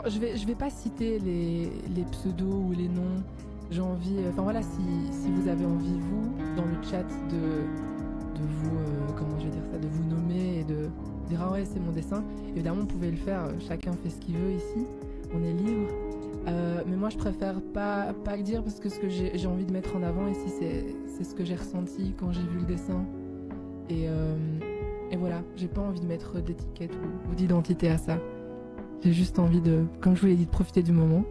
je vais pas citer les pseudos ou les noms. J'ai envie, enfin voilà, si vous avez envie, vous, dans le chat, de vous, comment je vais dire ça, de vous nommer et de dire ah ouais, c'est mon dessin. Évidemment, vous pouvez le faire, chacun fait ce qu'il veut ici, on est libre. Mais moi, je préfère pas le dire parce que ce que j'ai envie de mettre en avant ici, c'est ce que j'ai ressenti quand j'ai vu le dessin. Et, euh, et voilà, j'ai pas envie de mettre d'étiquette ou d'identité à ça. J'ai juste envie de, comme je vous l'ai dit, de profiter du moment.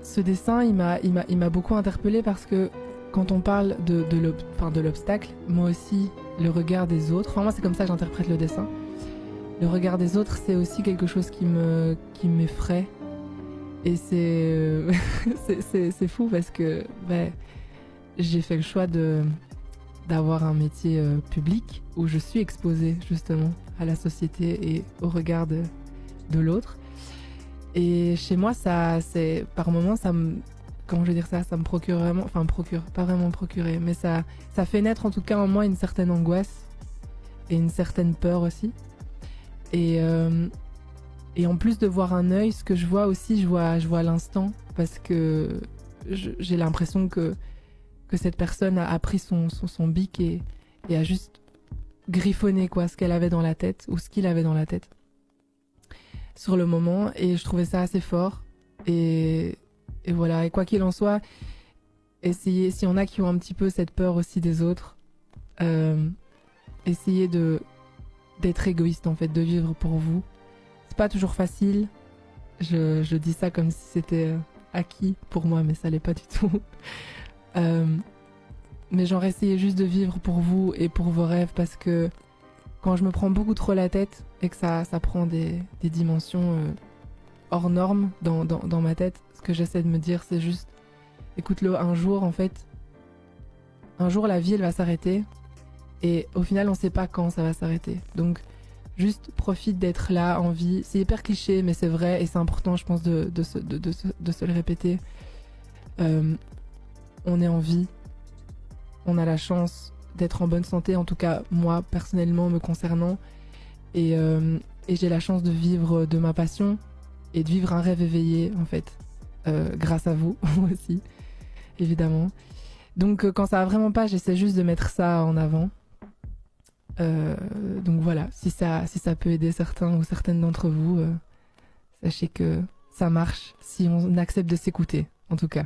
Ce dessin, il m'a beaucoup interpellée parce que quand on parle de l'obstacle, moi aussi, le regard des autres, enfin moi c'est comme ça que j'interprète le dessin. Le regard des autres, c'est aussi quelque chose qui m'effraie. Et c'est fou parce que j'ai fait le choix d'avoir un métier public où je suis exposée justement à la société et au regard de l'autre. Et chez moi, par moments, comment je vais dire ça, ça me procure vraiment, enfin pas vraiment procurer, mais ça fait naître en tout cas en moi une certaine angoisse et une certaine peur aussi. Et en plus de voir un œil, ce que je vois aussi, je vois l'instant parce que j'ai l'impression que cette personne a pris son bic et a juste griffonné quoi, ce qu'elle avait dans la tête ou ce qu'il avait dans la tête sur le moment. Et je trouvais ça assez fort. Et voilà, et quoi qu'il en soit, essayez, s'il y en a qui ont un petit peu cette peur aussi des autres, essayez d'être égoïste en fait, de vivre pour vous. C'est pas toujours facile. Je dis ça comme si c'était acquis pour moi, mais ça l'est pas du tout. Mais genre essayez juste de vivre pour vous et pour vos rêves parce que quand je me prends beaucoup trop la tête et que ça prend des dimensions hors normes dans ma tête, ce que j'essaie de me dire c'est juste écoute-le, un jour en fait, un jour la vie elle va s'arrêter et au final on sait pas quand ça va s'arrêter. Donc juste profite d'être là en vie. C'est hyper cliché mais c'est vrai et c'est important je pense de se le répéter. On est en vie, on a la chance d'être en bonne santé, en tout cas moi personnellement me concernant, et j'ai la chance de vivre de ma passion et de vivre un rêve éveillé en fait, grâce à vous aussi évidemment. Donc quand ça va vraiment pas, j'essaie juste de mettre ça en avant. Donc voilà, si ça peut aider certains ou certaines d'entre vous, sachez que ça marche si on accepte de s'écouter en tout cas.